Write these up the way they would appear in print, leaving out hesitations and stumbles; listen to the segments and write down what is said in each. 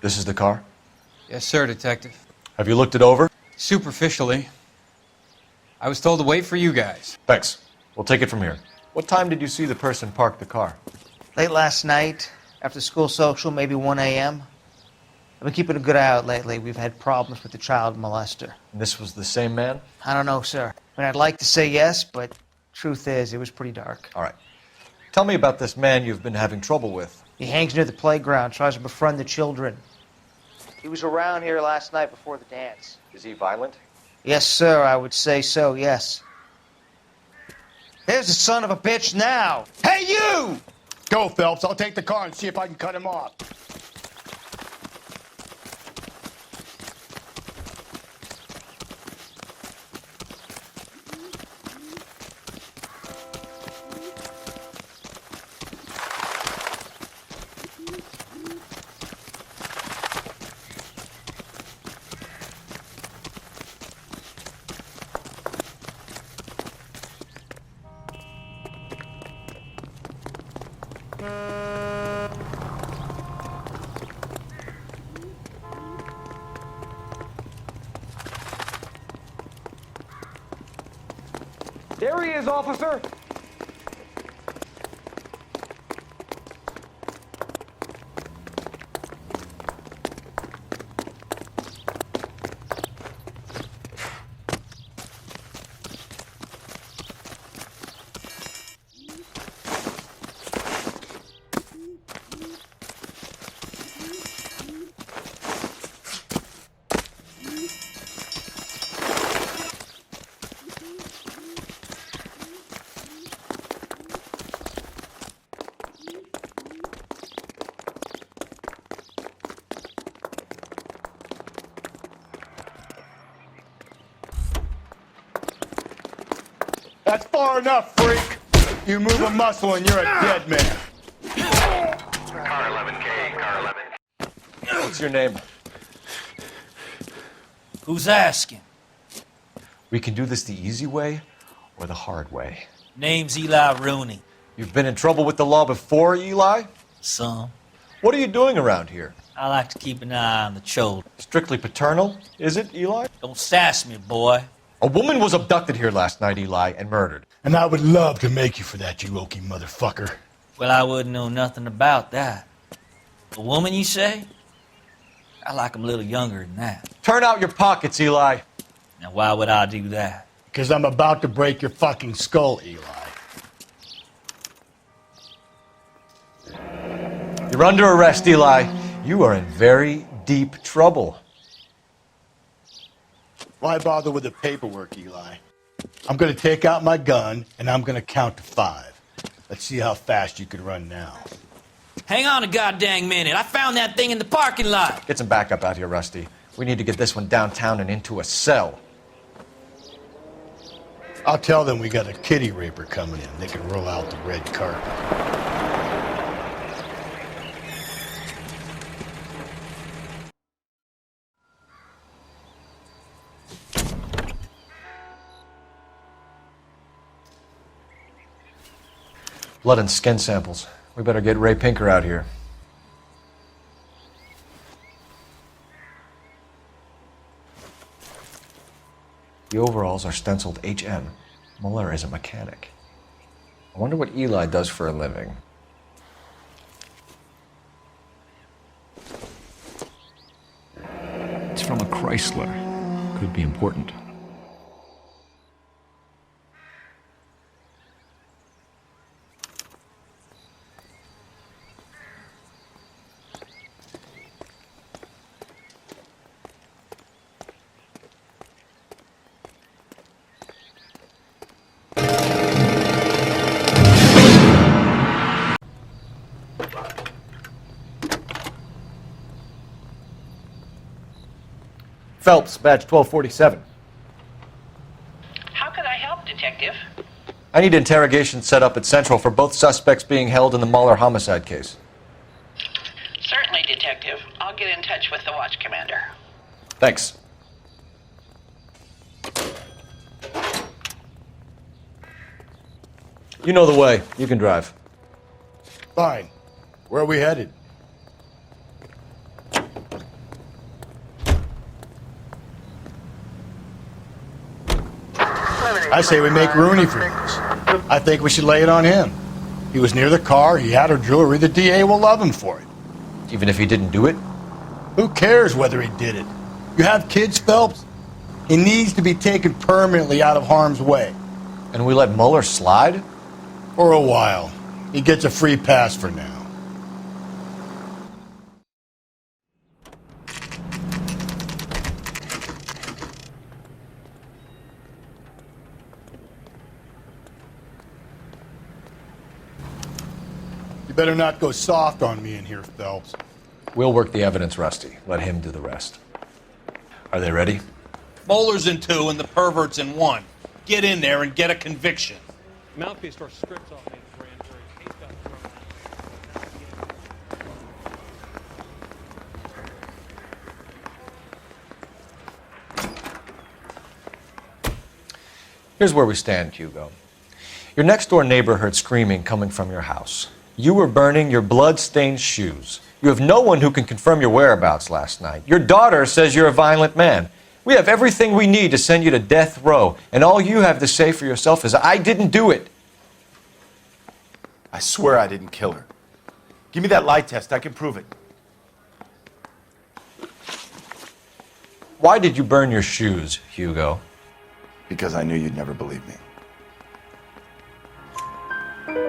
This is the car? Yes, sir, Detective. Have you looked it over? Superficially. I was told to wait for you guys. Thanks. We'll take it from here. What time did you see the person park the car? Late last night, after school social, maybe 1 a.m. I've been keeping a good eye out lately. We've had problems with the child molester. And this was the same man? I don't know, sir. I mean, I'd like to say yes, but truth is, it was pretty dark. All right. Tell me about this man you've been having trouble with. He hangs near the playground, tries to befriend the children. He was around here last night before the dance. Is he violent? Yes, sir, I would say so, yes. There's the son of a bitch now. Hey, you! Go, Phelps. I'll take the car and see if I can cut him off. There he is, officer! That's far enough, freak. You move a muscle and you're a dead man. Car 11K, car 11. What's your name? Who's asking? We can do this the easy way or the hard way. Name's Eli Rooney. You've been in trouble with the law before, Eli? Some. What are you doing around here? I like to keep an eye on the children. Strictly paternal, is it, Eli? Don't sass me, boy. A woman was abducted here last night, Eli, and murdered. And I would love to make you for that, you oaky motherfucker. Well, I wouldn't know nothing about that. A woman, you say? I like 'em a little younger than that. Turn out your pockets, Eli. Now, why would I do that? Because I'm about to break your fucking skull, Eli. You're under arrest, Eli. You are in very deep trouble. Why bother with the paperwork, Eli? I'm going to take out my gun, and I'm going to count to 5. Let's see how fast you can run now. Hang on a goddamn minute. I found that thing in the parking lot. Get some backup out here, Rusty. We need to get this one downtown and into a cell. I'll tell them we got a kitty raper coming in. They can roll out the red carpet. Blood and skin samples. We better get Ray Pinker out here. The overalls are stenciled HM. Muller is a mechanic. I wonder what Eli does for a living. It's from a Chrysler. Could be important. Phelps, badge 1247. How can I help, Detective? I need interrogation set up at Central for both suspects being held in the Muller homicide case. Certainly, Detective. I'll get in touch with the watch commander. Thanks. You know the way. You can drive. Fine. Where are we headed? I say we make Rooney for this. I think we should lay it on him. He was near the car, he had her jewelry, the DA will love him for it. Even if he didn't do it? Who cares whether he did it? You have kids, Phelps? He needs to be taken permanently out of harm's way. And we let Mueller slide? For a while. He gets a free pass for now. You better not go soft on me in here, Phelps. We'll work the evidence, Rusty. Let him do the rest. Are they ready? Bowler's in 2 and the pervert's in 1. Get in there and get a conviction. Mouthpiece tore strips off me in the grand jury. Case got thrown. Here's where we stand, Hugo. Your next-door neighbor heard screaming coming from your house. You were burning your blood-stained shoes. You have no one who can confirm your whereabouts last night. Your daughter says you're a violent man. We have everything we need to send you to death row, and all you have to say for yourself is, I didn't do it. I swear I didn't kill her. Give me that lie test, I can prove it. Why did you burn your shoes, Hugo? Because I knew you'd never believe me.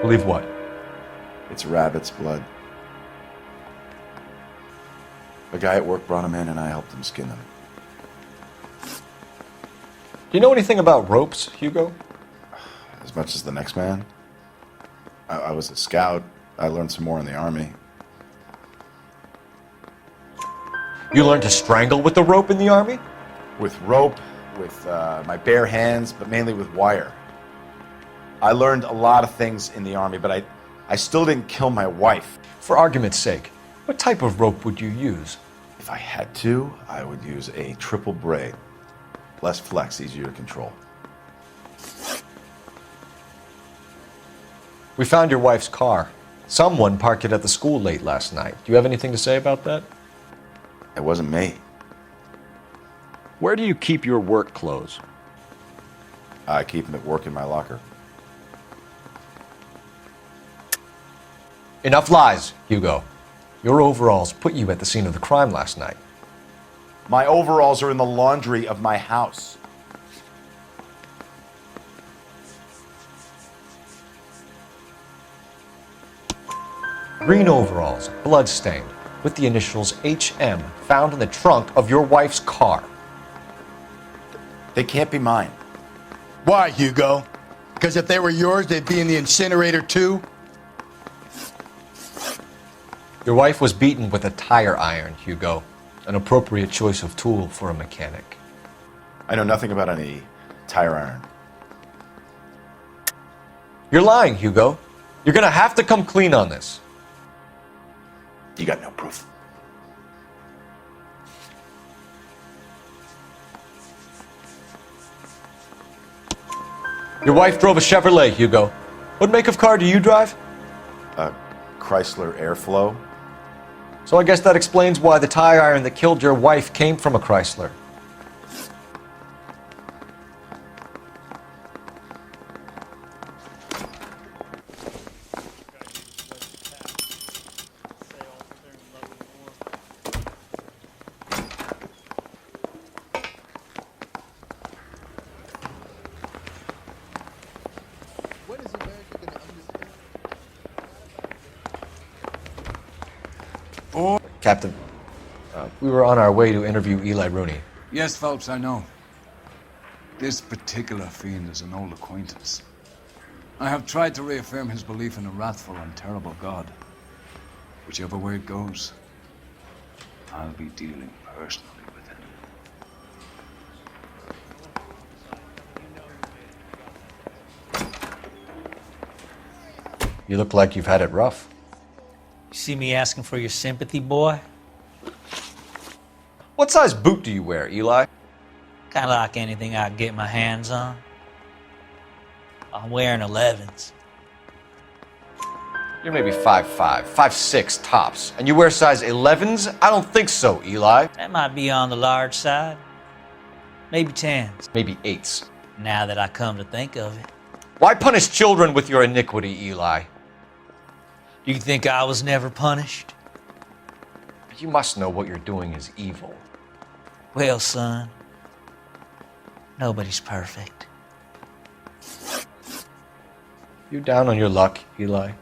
Believe what? It's rabbit's blood. A guy at work brought him in and I helped him skin them. Do you know anything about ropes, Hugo? As much as the next man. I was a scout. I learned some more in the army. You learned to strangle with the rope in the army? With rope, with my bare hands, but mainly with wire. I learned a lot of things in the army, but I still didn't kill my wife. For argument's sake, what type of rope would you use? If I had to, I would use a triple braid. Less flex, easier to control. We found your wife's car. Someone parked it at the school late last night. Do you have anything to say about that? It wasn't me. Where do you keep your work clothes? I keep them at work in my locker. Enough lies, Hugo. Your overalls put you at the scene of the crime last night. My overalls are in the laundry of my house. Green overalls, blood-stained, with the initials HM found in the trunk of your wife's car. They can't be mine. Why, Hugo? Because if they were yours, they'd be in the incinerator too? Your wife was beaten with a tire iron, Hugo. An appropriate choice of tool for a mechanic. I know nothing about any tire iron. You're lying, Hugo. You're gonna have to come clean on this. You got no proof. Your wife drove a Chevrolet, Hugo. What make of car do you drive? A Chrysler Airflow. So I guess that explains why the tire iron that killed your wife came from a Chrysler. Captain, we were on our way to interview Eli Rooney. Yes, Phelps, I know. This particular fiend is an old acquaintance. I have tried to reaffirm his belief in a wrathful and terrible God. Whichever way it goes, I'll be dealing personally with him. You look like you've had it rough. You see me asking for your sympathy, boy? What size boot do you wear, Eli? Kind of like anything I can get my hands on. I'm wearing 11s. You're maybe 5'5", 5'6" tops, and you wear size 11s? I don't think so, Eli. That might be on the large side. Maybe 10s. Maybe 8s. Now that I come to think of it. Why punish children with your iniquity, Eli? Do you think I was never punished? You must know what you're doing is evil. Well, son, nobody's perfect. You down on your luck, Eli?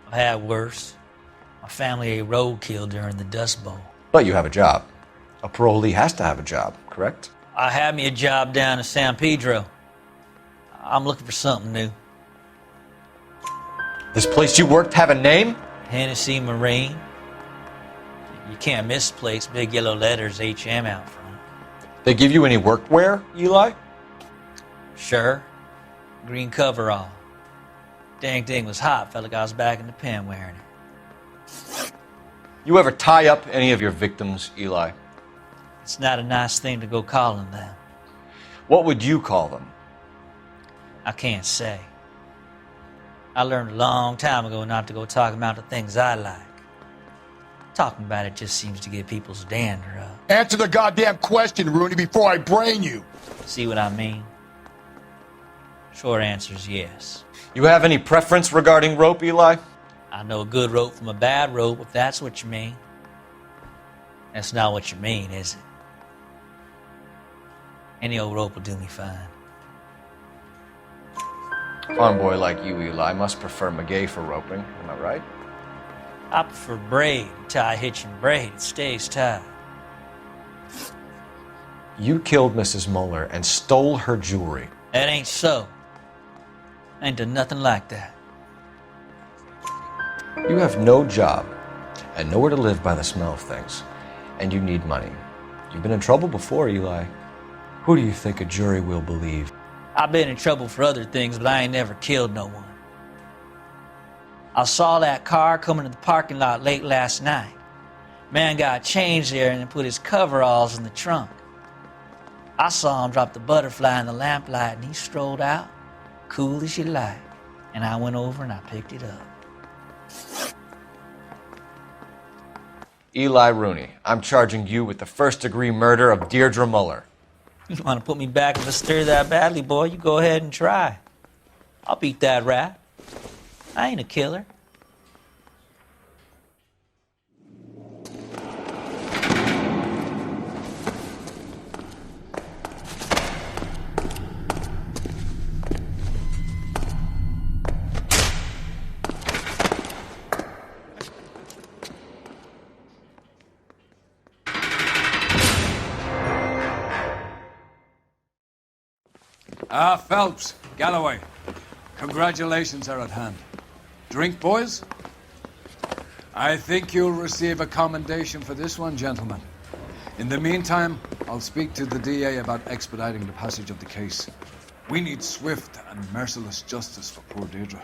I've had worse. My family ate roadkill during the Dust Bowl. But you have a job. A parolee has to have a job, correct? I had me a job down in San Pedro. I'm looking for something new. This place you worked have a name? Hennessy Marine. You can't miss the place. Big yellow letters, HM out front. They give you any workwear, Eli? Sure. Green coverall. Dang thing was hot. Felt like I was back in the pen wearing it. You ever tie up any of your victims, Eli? It's not a nice thing to go calling them. What would you call them? I can't say. I learned a long time ago not to go talking about the things I like. Talking about it just seems to get people's dander up. Answer the goddamn question, Rooney, before I brain you. See what I mean? Short answer is yes. You have any preference regarding rope, Eli? I know a good rope from a bad rope, if that's what you mean. That's not what you mean, is it? Any old rope will do me fine. A farm boy like you, Eli, must prefer Magay for roping. Am I right? I prefer braid. Tie, hitch, and braid. It stays tied. You killed Mrs. Muller and stole her jewelry. That ain't so. I ain't done nothing like that. You have no job and nowhere to live by the smell of things. And you need money. You've been in trouble before, Eli. Who do you think a jury will believe? I've been in trouble for other things, but I ain't never killed no one. I saw that car coming to the parking lot late last night. Man got changed there and then put his coveralls in the trunk. I saw him drop the butterfly in the lamplight and he strolled out, cool as you like. And I went over and I picked it up. Eli Rooney, I'm charging you with the first-degree murder of Deirdre Muller. You want to put me back in the stir that badly, boy? You go ahead and try. I'll beat that rap. I ain't a killer. Phelps, Galloway, congratulations are at hand. Drink, boys? I think you'll receive a commendation for this one, gentlemen. In the meantime, I'll speak to the DA about expediting the passage of the case. We need swift and merciless justice for poor Deirdre.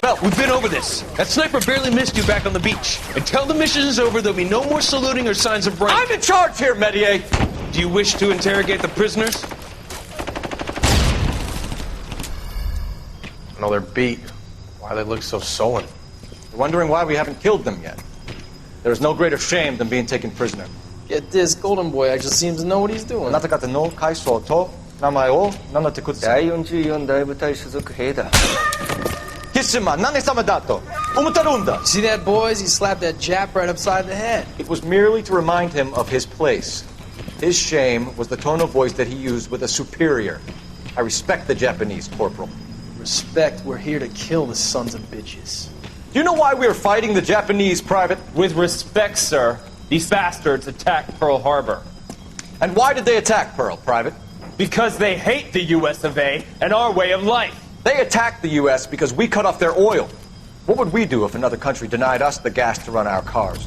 Well, we've been over this. That sniper barely missed you back on the beach. Until the mission is over, there'll be no more saluting or signs of rank. I'm in charge here, Medier! Do you wish to interrogate the prisoners? No, they're beat. Why they look so sullen? You're wondering why we haven't killed them yet. There is no greater shame than being taken prisoner. Get this, Golden Boy actually seems to know what he's doing. あなた方の階層と名前を名乗ってください。第44大部隊所属兵だ。 See that, boys? He slapped that Jap right upside the head. It was merely to remind him of his place. His shame was the tone of voice that he used with a superior. I respect the Japanese, Corporal. Respect, we're here to kill the sons of bitches. Do you know why we are fighting the Japanese, Private? With respect, sir, these bastards attacked Pearl Harbor. And why did they attack Pearl, Private? Because they hate the US of A and our way of life. They attacked the U.S. because we cut off their oil. What would we do if another country denied us the gas to run our cars?